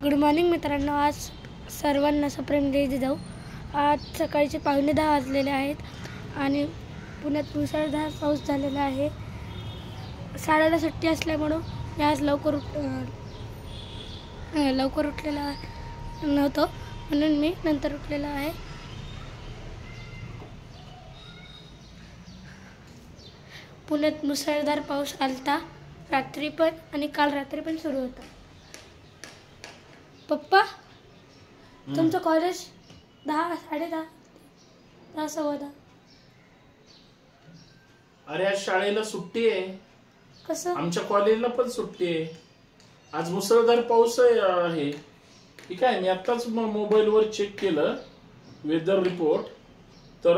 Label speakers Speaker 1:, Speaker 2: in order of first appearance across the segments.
Speaker 1: Good morning मित्रांनो, आज सर्वांना सप्रेम जय जाऊ। आज सकाळचे 9:15 वाजलेले आहेत आणि पुण्यात मुसळधार पाऊस झालेला आहे। शाळेला सुट्टी असल्यामुळे मी आज लवकर उठलेला नव्हतो, म्हणून मी नंतर उठलेला आहे। पुण्यात मुसळधार पाऊस आलता रात्री पण आणि काल रात्री पण सुरू होता। पप्पा, तुमचं कॉलेज 10, 10:30, 10, 10:15।
Speaker 2: अरे आज शाळेला सुट्टी आहे।
Speaker 1: कसं?
Speaker 2: आमच्या कॉलेजला पण सुट्टी आहे। आज मुसळधार पाऊस आहे। ठीक आहे, मी आताच मोबाईलवर चेक केलं वेदर रिपोर्ट, तर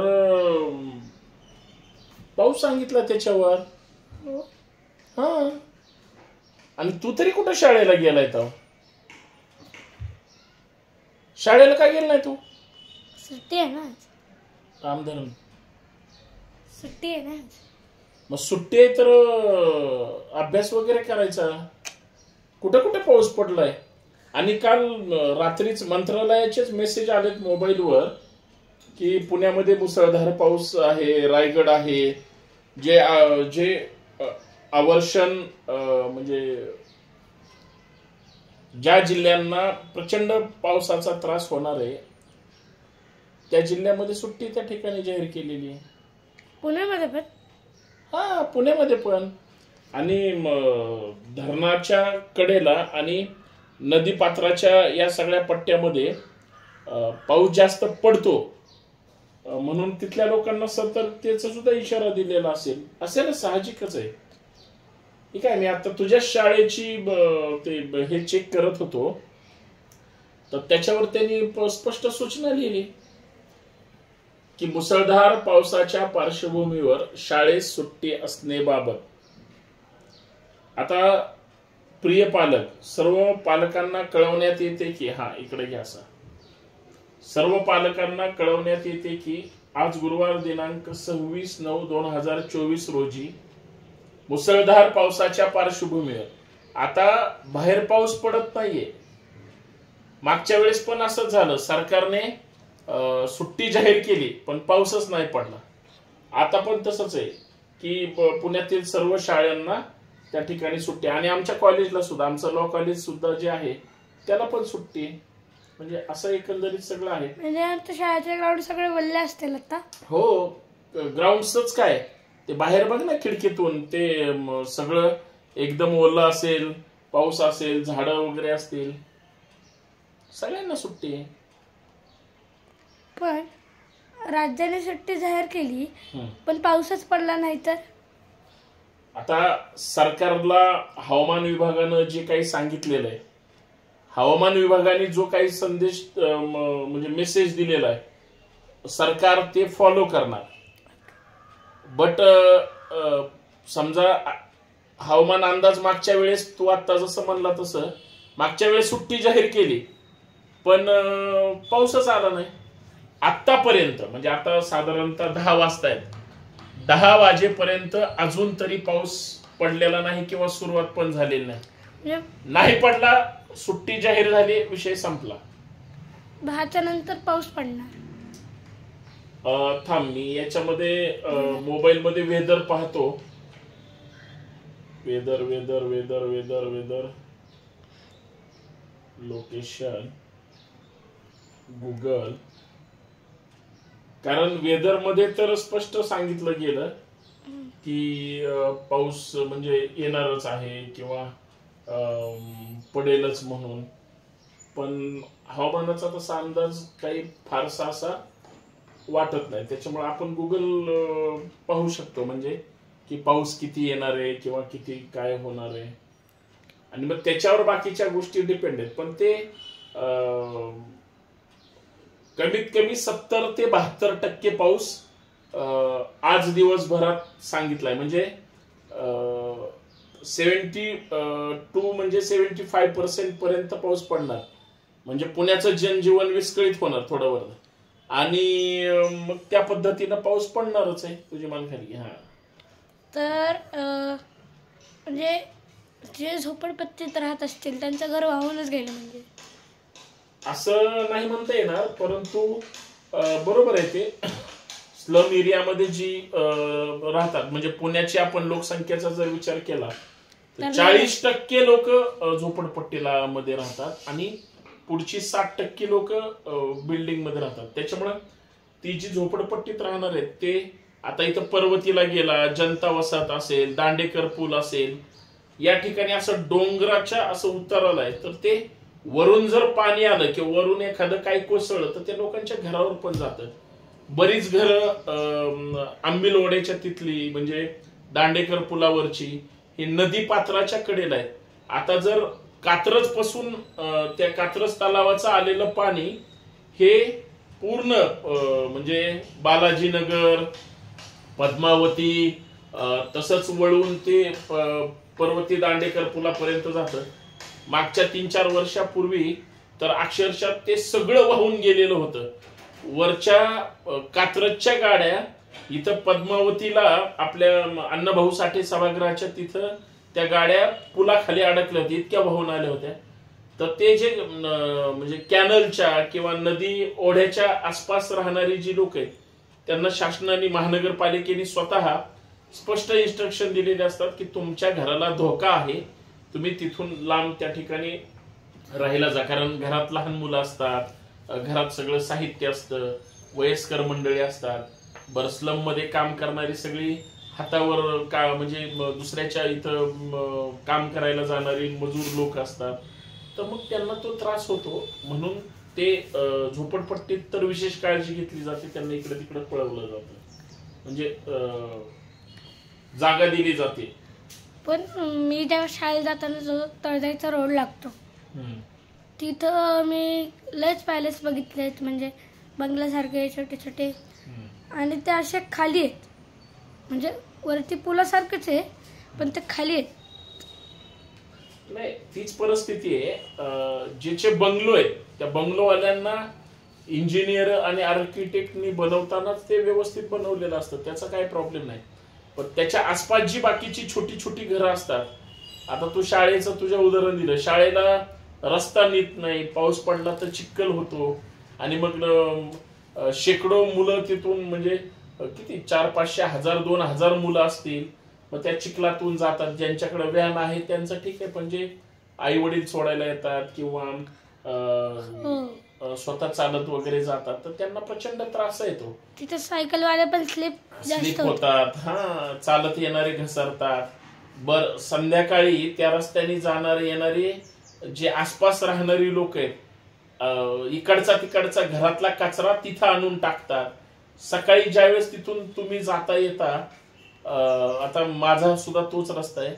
Speaker 2: पाऊस सांगितला त्याच्यावर।
Speaker 1: हो।
Speaker 2: हा, आणि तू तरी कुठं शाळेला गेलाय? तर शाळेला काय गेला नाही तू?
Speaker 1: सुट्टी आहे ना आज।
Speaker 2: रामधन,
Speaker 1: सुट्टी आहे ना आज।
Speaker 2: मग सुट्टी आहे तर अभ्यास वगैरे करायचा। कुठे कुठे पाऊस पडलाय? आणि काल रात्रीच मंत्रालयाचेच मेसेज आलेत मोबाईलवर की पुण्यामध्ये मुसळधार पाऊस आहे, रायगड आहे, जे अवर्षण म्हणजे ज्या जिल्ह्यांना प्रचंड पावसाचा त्रास होणार आहे त्या जिल्ह्यामध्ये सुट्टी त्या ठिकाणी जाहीर केलेली आहे।
Speaker 1: पुण्यामध्ये पण?
Speaker 2: हा, पुण्यामध्ये पण। आणि धरणाच्या कडेला आणि नदीपात्राच्या या सगळ्या पट्ट्यामध्ये पाऊस जास्त पडतो, म्हणून तिथल्या लोकांना सतर्कतेचा सुद्धा इशारा दिलेला असेल साहजिकच आहे। ठीक आहे, मी आता तुझ्या शाळेची हे चेक करत होतो, तर त्याच्यावर त्यांनी स्पष्ट सूचना लिहिली की मुसळधार पावसाच्या पार्श्वभूमीवर शाळेस सुट्टी असण्याबाबत। आता प्रिय पालक, सर्व पालकांना कळवण्यात येते की इकडे घ्या सर्व पालकांना कळवण्यात येते की आज गुरुवार दिनांक 26/9/2024 रोजी मुसळधार पावसाच्या पार्श्वभूमीवर, आता बाहेर पाऊस पडत नाहीये। मागच्या वेळेस पण असंच झालं, सरकारने सुट्टी जाहीर केली पण पाऊसच नाही पडला। आता पण तसंच आहे की पुण्यातील सर्व शाळांना त्या ठिकाणी सुट्टी, आणि आमच्या कॉलेजला सुद्धा, आमचं लॉ कॉलेज सुद्धा जे आहे त्याला पण सुट्टी आहे। म्हणजे असं एकंदरीत सगळं आहे।
Speaker 1: म्हणजे आमच्या शाळेचे ग्राउंड सगळे वल्ले असतील आता?
Speaker 2: हो, ग्राउंडच काय, ते बाहेर बघ ना खिडकीतून, ते सगळं एकदम ओलं असेल, पाऊस असेल, झाडं वगैरे असतील, सगळ्यांना सुट्टी आहे।
Speaker 1: पण राज्याने सुट्टी जाहीर केली पण पाऊसच पडला नाही तर?
Speaker 2: आता सरकारला हवामान विभागानं जे काही सांगितलेलं आहे, हवामान विभागाने जो काही संदेश म्हणजे मेसेज दिलेला आहे, सरकार ते फॉलो करणार। बट समजा हवामान अंदाज मागच्या वेळेस, तू आता जसं म्हणला तसं, मागच्या वेळेस सुट्टी जाहीर केली पण पाऊसच आला नाही आतापर्यंत। म्हणजे आता साधारणतः 10 वाजतायत, 10 वाजेपर्यंत अजून तरी पाऊस पडलेला नाही किंवा सुरुवात पण झालेली नाही। नाही पडला, सुट्टी जाहीर झाली, विषय संपला।
Speaker 1: 10च्या नंतर पाऊस पडणार।
Speaker 2: थांब, मी याच्यामध्ये मोबाईल मध्ये वेदर पाहतो। Weather weather weather weather weather location Google, कारण वेदर मध्ये तर स्पष्ट सांगितलं गेलं की पाऊस म्हणजे येणारच आहे किंवा पडेलच म्हणून, पण हवामानाचा तसा अंदाज काही फारसा असा वाटत नाही। त्याच्यामुळे आपण गुगल पाहू शकतो, म्हणजे की पाऊस किती येणार आहे किंवा किती काय होणार आहे, आणि मग त्याच्यावर बाकीच्या गोष्टी डिपेंड आहेत। पण ते कमीत कमी 70 ते 72% पाऊस आज दिवसभरात सांगितलाय। म्हणजे 72 म्हणजे 75% पर्यंत पाऊस पडणार, म्हणजे पुण्याचं जनजीवन विस्कळीत होणार थोडंवर, आणि मग त्या पद्धतीनं पाऊस पडणारच आहे तुझी मानखाली।
Speaker 1: तर म्हणजे जे झोपडपट्टीत राहत असतील त्यांचं घर वाहूनच गेलं म्हणजे
Speaker 2: असं नाही म्हणता येणार, परंतु बरोबर आहे ते. स्लम एरियामध्ये जी राहतात, म्हणजे पुण्याची आपण लोकसंख्येचा जर विचार केला तर 40% लोक झोपडपट्टीला मध्ये राहतात आणि पुढची 60% लोक बिल्डिंग मध्ये राहतात. त्याच्यामुळे ती जी झोपडपट्टीत राहणार आहेत ते आता इथं पर्वतीला गेला, जनता वसाहत असेल, दांडेकर पूल असेल, या ठिकाणी असं डोंगराच्या असं उताराला आहे, तर ते वरून जर पाणी आलं किंवा वरून एखादं काही कोसळलं तर ते लोकांच्या घरावर पण जातं. बरीच घरं आंबील ओढ्याच्या तिथली म्हणजे दांडेकर पुलावरची ही नदी पात्राच्या कडेला आहेत. आता जर कात्रज पासून त्या कात्रज तलावाचं आलेलं पाणी हे पूर्ण म्हणजे बालाजीनगर, पद्मावती, तसंच वळून ते पर्वती दांडेकर पुलापर्यंत जातं. मागच्या 3-4 वर्षापूर्वी तर अक्षरशः ते सगळं वाहून गेलेलं होतं. वरच्या कात्रजच्या गाड्या इथं पद्मावतीला आपल्या अण्णाभाऊ साठे सभागृहाच्या तिथं त्या गाड्या पुलाखाली अडकल्या होत्या, इतक्या वाहून आल्या होत्या. तर ते जे म्हणजे कॅनलच्या किंवा नदी ओढ्याच्या आसपास राहणारी जी लोक आहेत त्यांना शासनाने, महानगरपालिकेने स्वतः स्पष्ट इन्स्ट्रक्शन दिलेले असतात की तुमच्या घराला धोका आहे, तुम्ही तिथून लांब त्या ठिकाणी राहायला जा. कारण घरात लहान मुलं असतात, घरात सगळं साहित्य असतं, वयस्कर मंडळी असतात. बरं, स्लम मध्ये काम करणारी सगळी हातावर का म्हणजे दुसऱ्याच्या इथं काम करायला जाणारी मजूर लोक असतात, तर मग त्यांना तो त्रास होतो. म्हणून ते झोपडपट्टीत तर विशेष काळजी घेतली जाते, त्यांना इकडे तिकडे पळवलं जातं, म्हणजे जागा दिली जाते.
Speaker 1: पण मी जेव्हा शाळेत जाताना जो तळजाईचा रोड लागतो तिथं मी लयच पॅलेस बघितलेत, म्हणजे बंगल्यासारखे छोटे छोटे, आणि ते असे खाली आहेत, म्हणजे वरती पुलासारखेच आहे पण ते खाली आहेत.
Speaker 2: नाही, तीच परिस्थिती आहे. ज्याचे बंगलो आहेत त्या बंगलोवाल्यांना इंजिनियर आणि आर्किटेक्टनी बनवतानाच ते व्यवस्थित बनवलेलं असतं, त्याचा काही प्रॉब्लेम नाही. पण त्याच्या आसपास जी बाकीची छोटी छोटी घरं असतात, आता तू शाळेचं तुझ्या उदाहरण दिलं, शाळेला रस्ता नीट नाही, पाऊस पडला तर चिखल होतो आणि मग शेकडो मुलं तिथून म्हणजे किती 400-500 1000 2000 मुलं असतील, मग त्या चिखलातून जातात. ज्यांच्याकडे व्हॅन आहे त्यांचं ठीक आहे, पण जे आई वडील सोडायला येतात किंवा स्वतः चालत वगैरे जातात तर त्यांना प्रचंड त्रास येतो.
Speaker 1: तिथे सायकलवाले पण स्लिप
Speaker 2: होतात, हा, चालत येणारे घसरतात. बर, संध्याकाळी त्या रस्त्याने जाणारे येणारे जे आसपास राहणारी लोक आहेत, इकडचा तिकडचा घरातला कचरा तिथं आणून टाकतात. सकाळी ज्यावेळेस तिथून तुम्ही जाता येता, आता माझा सुद्धा तोच रस्ता आहे,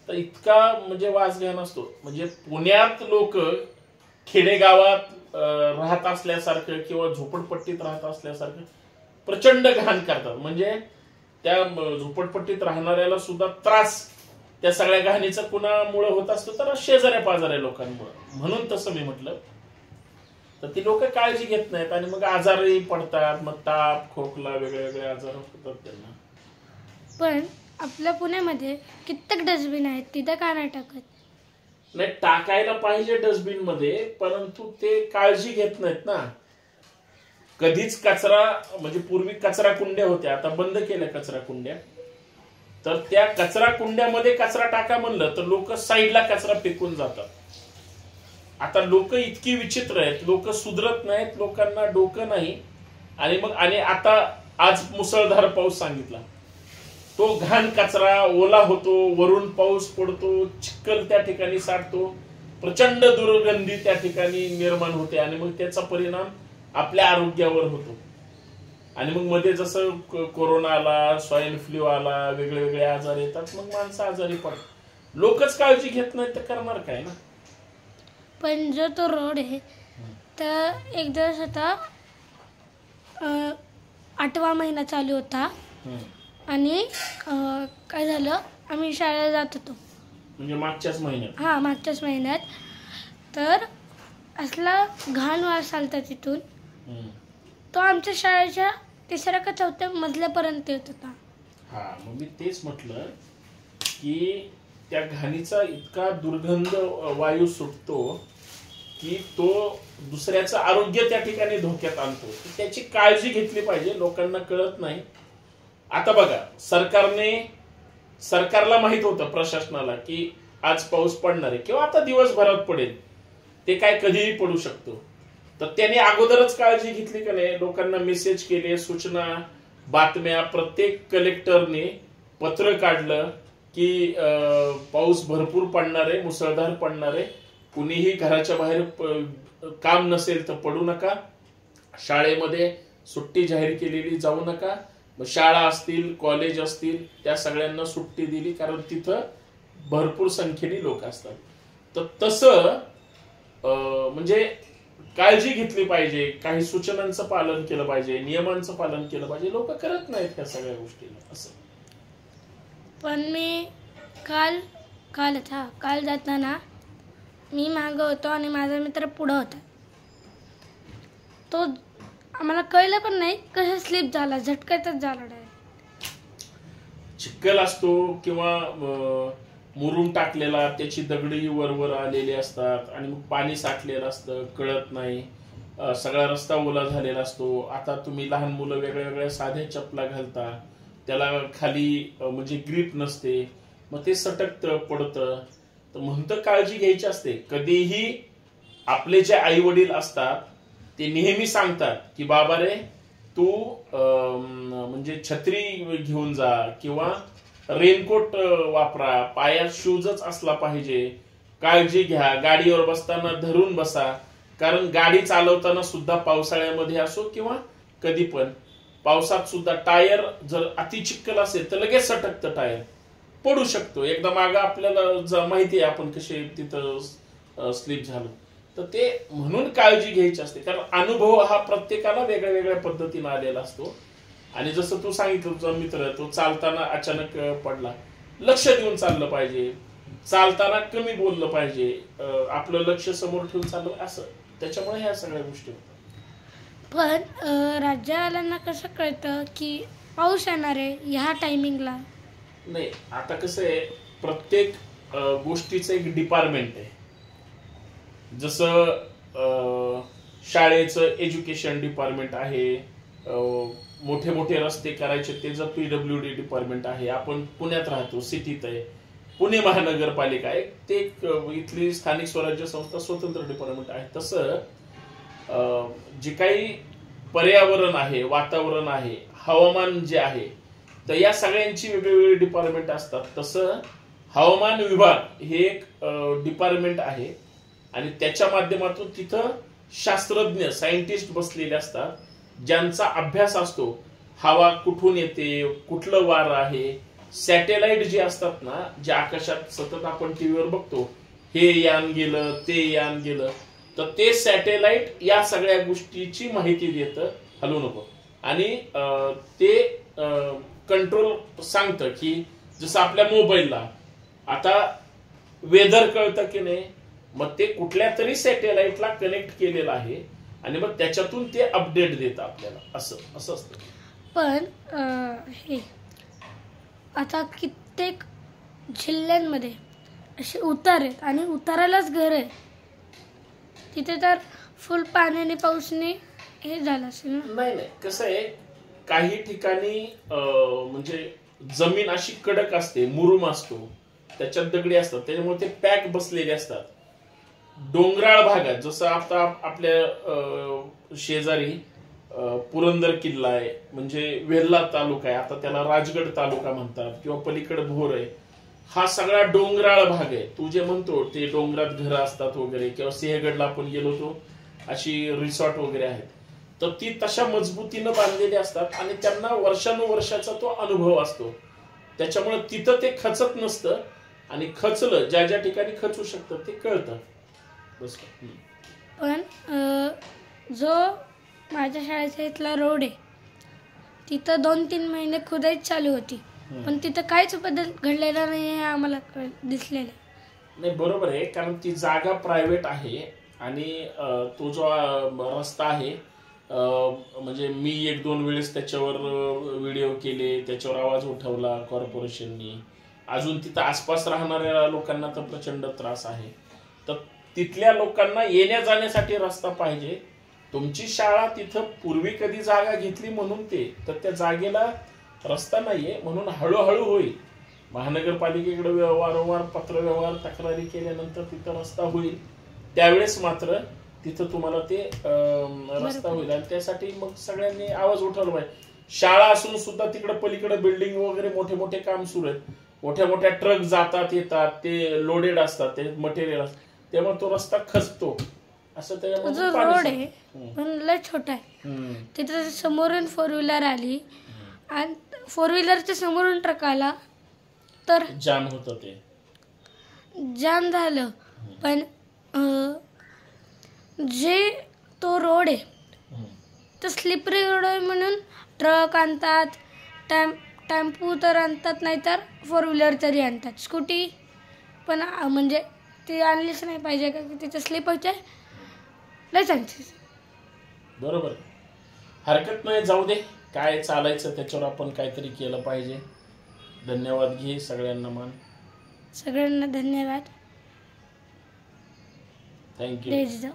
Speaker 2: तर इतका म्हणजे वासघाण असतो. म्हणजे पुण्यात लोक खेडेगावात राहत असल्यासारखं किंवा झोपडपट्टीत राहत असल्यासारखं प्रचंड घाण करतात. म्हणजे त्या झोपडपट्टीत राहणाऱ्याला सुद्धा त्रास त्या सगळ्या घाणीचा कुणामुळे होत असतो, तर शेजाऱ्या पाजाऱ्या लोकांमुळे. म्हणून तसं मी म्हटलं, तर ती लोक काळजी घेत नाहीत आणि मग आजारही पडतात, मग ताप, खोकला, वेगळे वेगळे आजार होतात त्यांना.
Speaker 1: पण आपल्या पुण्यामध्ये कित्येक डस्टबिन आहेत, तिथं का नाही टाकत?
Speaker 2: नाही, टाकायला पाहिजे डस्टबिन मध्ये, परंतु ते काळजी घेत नाहीत ना. कधीच कचरा म्हणजे पूर्वी कचरा कुंड्या होत्या, आता बंद केल्या कचरा कुंड्या. तर त्या कचरा कुंड्यामध्ये कचरा टाका म्हणलं तर लोक साईडला कचरा फेकून जातात. आता लोक इतकी विचित्र आहेत, लोक सुधरत नाहीत, लोकांना डोकं नाही. आणि मग आता आज मुसळधार पाऊस सांगितला, तो घाण कचरा ओला होतो, वरून पाऊस पडतो, चिखल त्या ठिकाणी साठतो, प्रचंड दुर्गंधी त्या ठिकाणी निर्माण होते आणि मग त्याचा परिणाम आपल्या आरोग्यावर होतो. आणि मग मध्ये जसं कोरोना आला, स्वाईन फ्लू आला, वेगळे वेगळे आजार येतात, मग माणसं आजारी पडतात. लोकच काळजी घेत नाही तर करणार काय ना.
Speaker 1: पण जो तो रोड आहे तर एक दिवस होता, 8वा महिना चालू होता आणि काय झालं, आम्ही शाळेला जात होतो,
Speaker 2: म्हणजे मागच्याच महिन्यात.
Speaker 1: हा, मागच्याच महिन्यात. तर असला घाण वास आलता तिथून, तो आमच्या शाळेच्या 3ऱ्या का 4थ्या मजल्यापर्यंत येत होता.
Speaker 2: हा, मग मी तेच म्हटलं की त्या घाणीचा इतका दुर्गंध वायू सुटतो की तो दुसऱ्याचं आरोग्य त्या ठिकाणी धोक्यात आणतो, त्याची काळजी घेतली पाहिजे. लोकांना कळत नाही. आता बघा, सरकारला माहित होतं, प्रशासनाला, की आज पाऊस पडणार आहे किंवा आता दिवसभरात पडेल, ते काय कधीही पडू शकतो. तर त्याने अगोदरच काळजी घेतली का नाही? लोकांना मेसेज केले, सूचना, बातम्या, प्रत्येक कलेक्टरने पत्र काढलं की पाऊस भरपूर पडणार आहे, मुसळधार पडणार आहे, कुणीही घराच्या बाहेर काम नसेल तर पडू नका, शाळेमध्ये सुट्टी जाहीर केलेली, जाऊ नका. मग शाळा असतील, कॉलेज असतील, त्या सगळ्यांना सुट्टी दिली, कारण तिथं भरपूर संख्येने लोक असतात. तर तसं म्हणजे काळजी घेतली पाहिजे, काही सूचनांचं पालन केलं पाहिजे, नियमांचं पालन केलं पाहिजे. लोक करत नाहीत ह्या सगळ्या गोष्टीला. असं
Speaker 1: पण मी काल जाताना मी मागं होतो आणि माझा मित्र पुढं होता. तो आम्हाला कळलं पण नाही कसं स्लिप झाला, झटक्यातच झाला डायरेक्ट.
Speaker 2: चिखल असतो किंवा मुरुम टाकलेला, त्याची दगडी वर आलेली असतात आणि मग पाणी साठलेलं असतं, कळत नाही. सगळा रस्ता ओला झालेला असतो. आता तुम्ही लहान मुलं वेगळ्या वेगळ्या साध्या चपला घालता, त्याला खाली म्हणजे ग्रीप नसते, मग ते सटकतं, पडतं. तर म्हणतं काळजी घ्यायची असते. कधीही आपले जे आई वडील असतात ते नेहमी सांगतात की बाबा रे, तू म्हणजे छत्री घेऊन जा किंवा रेनकोट वापरा, पायात शूजच असला पाहिजे, काळजी घ्या, गाडीवर बसताना धरून बसा, कारण गाडी चालवताना सुद्धा पावसाळ्यामध्ये असो किंवा कधी पण पावसात सुद्धा टायर जर अति चिखल असेल तर लगेच सटकतं, टायर पडू शकतो. एकदा मागं आपल्याला माहिती आहे आपण कसे तिथं स्लिप झालो. तर ते म्हणून काळजी घ्यायची असते, कारण अनुभव हा प्रत्येकाला वेगळ्या वेगळ्या पद्धतीने आलेला असतो. आणि जसं तू सांगितलं, तुझा मित्र तो चालताना अचानक पडला, लक्ष देऊन चाललं पाहिजे, चालताना कमी बोललं पाहिजे, आपलं लक्ष समोर ठेवून चाललं, असं. त्याच्यामुळे ह्या सगळ्या गोष्टी होतात.
Speaker 1: पण राज्यवाल्यांना कसं कळतं की पाऊस येणार आहे ह्या टायमिंगला?
Speaker 2: नाही, आता कसं आहे, प्रत्येक गोष्टीचं एक डिपार्टमेंट आहे. जसं शाळेचं एज्युकेशन डिपार्टमेंट आहे, मोठे मोठे रस्ते करायचे त्याचं PWD डिपार्टमेंट आहे. आपण पुण्यात राहतो, सिटीत आहे, पुणे महानगरपालिका आहे, ते इथली स्थानिक स्वराज्य संस्था स्वतंत्र डिपार्टमेंट आहे. तसं जे काही पर्यावरण आहे, वातावरण आहे, हवामान जे आहे, तर या सगळ्यांची वेगवेगळी डिपार्टमेंट असतात. तसं हवामान विभाग हे एक डिपार्टमेंट आहे आणि त्याच्या माध्यमातून तिथं शास्त्रज्ञ, सायंटिस्ट बसलेले असतात, ज्यांचा अभ्यास असतो. हवा कुठून येते, कुठलं वार आहे, सॅटेलाइट जे असतात ना, जे आकाशात सतत आपण टीव्हीवर बघतो, हे यान गेलं, ते यान गेलं, तर ते सॅटेलाइट या सगळ्या गोष्टीची माहिती देतं, हलू नको, आणि ते कंट्रोल सांगतं की जसं आपल्या मोबाईलला आता वेदर कळतं की नाही, मग ते कुठल्या तरी सॅटेलाइटला कनेक्ट केलेलं आहे आणि मग त्याच्यातून ते अपडेट देतं आपल्याला. असं असतं.
Speaker 1: पण हे आता कित्येक जिल्ह्यांमध्ये असे उतार आहेत आणि उतारालाच घर आहे, तिथे तर फुल पाण्याने पाऊसने हे झालं असेल ना?
Speaker 2: नाही, कसं आहे, काही ठिकाणी म्हणजे जमीन अशी कडक असते, मुरुम असतो, त्याच्यात दगडी असतात, त्याच्यामुळे ते पॅक बसलेले असतात. डोंगराळ भागात, जसं आता आपल्या शेजारी पुरंदर किल्ला आहे, म्हणजे वेल्हा तालुका आहे, आता त्याला राजगड तालुका म्हणतात, किंवा पलीकडे भोर आहे, हा सगळा डोंगराळ भाग आहे. तू जे म्हणतो ते डोंगरात घरं असतात वगैरे, किंवा सिंहगडला आपण गेलो तो अशी रिसॉर्ट वगैरे आहेत, तर ती तशा मजबूतीनं बांधलेली असतात आणि त्यांना वर्षानुवर्षाचा तो अनुभव असतो. त्याच्यामुळे तिथं ते खचत नसतं, आणि खचलं ज्या ज्या ठिकाणी खचू शकतं ते कळतं.
Speaker 1: पण जो माझ्या शाळेचा इथला रोड आहे, तिथं 2-3 महिने खुदाई चालू होती, पण तिथं काहीच बदल घडलेला नाही हे आम्हाला दिसलेलं
Speaker 2: नाही. बरोबर आहे, कारण ती जागा प्रायव्हेट आहे आणि तो जो रस्ता आहे, म्हणजे मी 1-2 वेळेस त्याच्यावर व्हिडिओ केले, त्याच्यावर आवाज उठवला कॉर्पोरेशननी. अजून तिथं आसपास राहणाऱ्या लोकांना तर प्रचंड त्रास आहे. तर तिथल्या लोकांना येण्या जाण्यासाठी रस्ता पाहिजे. तुमची शाळा तिथं पूर्वी कधी जागा घेतली म्हणून तर त्या जागेला रस्ता नाहीये, म्हणून हळूहळू होईल. महानगरपालिकेकडे वारंवार पत्रव्यवहार तक्रारी केल्यानंतर तिथं रस्ता होईल. त्यावेळेस मात्र तिथं तुम्हाला ते रस्ता होईल. आणि त्यासाठी मग सगळ्यांनी आवाज उठवला पाहिजे. शाळा असून सुद्धा तिकडे पलीकडे बिल्डिंग वगैरे मोठे मोठे काम सुरू आहेत. मोठ्या मोठ्या ट्रक जातात येतात, ते लोडेड असतात, ते मटेरियल असतात, त्यामुळे तो रस्ता खचतो. असं
Speaker 1: जो रोड आहे पण लय छोटा आहे. तिथे समोरून 4 व्हीलर आली आणि 4 व्हीलरच्या समोरून ट्रक आला तर
Speaker 2: जाम होतं, ते
Speaker 1: जाम झालं. पण जे तो रोड आहे तो स्लिपरी रोड आहे म्हणून ट्रक आणतात, टेम्पो तर आणतात, नाहीतर 4 व्हीलर तरी आणतात. स्कूटी पण म्हणजे ती आणलीच नाही पाहिजे का की तिचं स्लिप होते लय चान्सेस.
Speaker 2: बरोबर, हरकत नाही, जाऊ दे. काय चालायचं त्याच्यावर आपण काहीतरी केलं पाहिजे. धन्यवाद. घे सगळ्यांना मान.
Speaker 1: सगळ्यांना धन्यवाद.
Speaker 2: थँक्यू.
Speaker 1: जाऊ.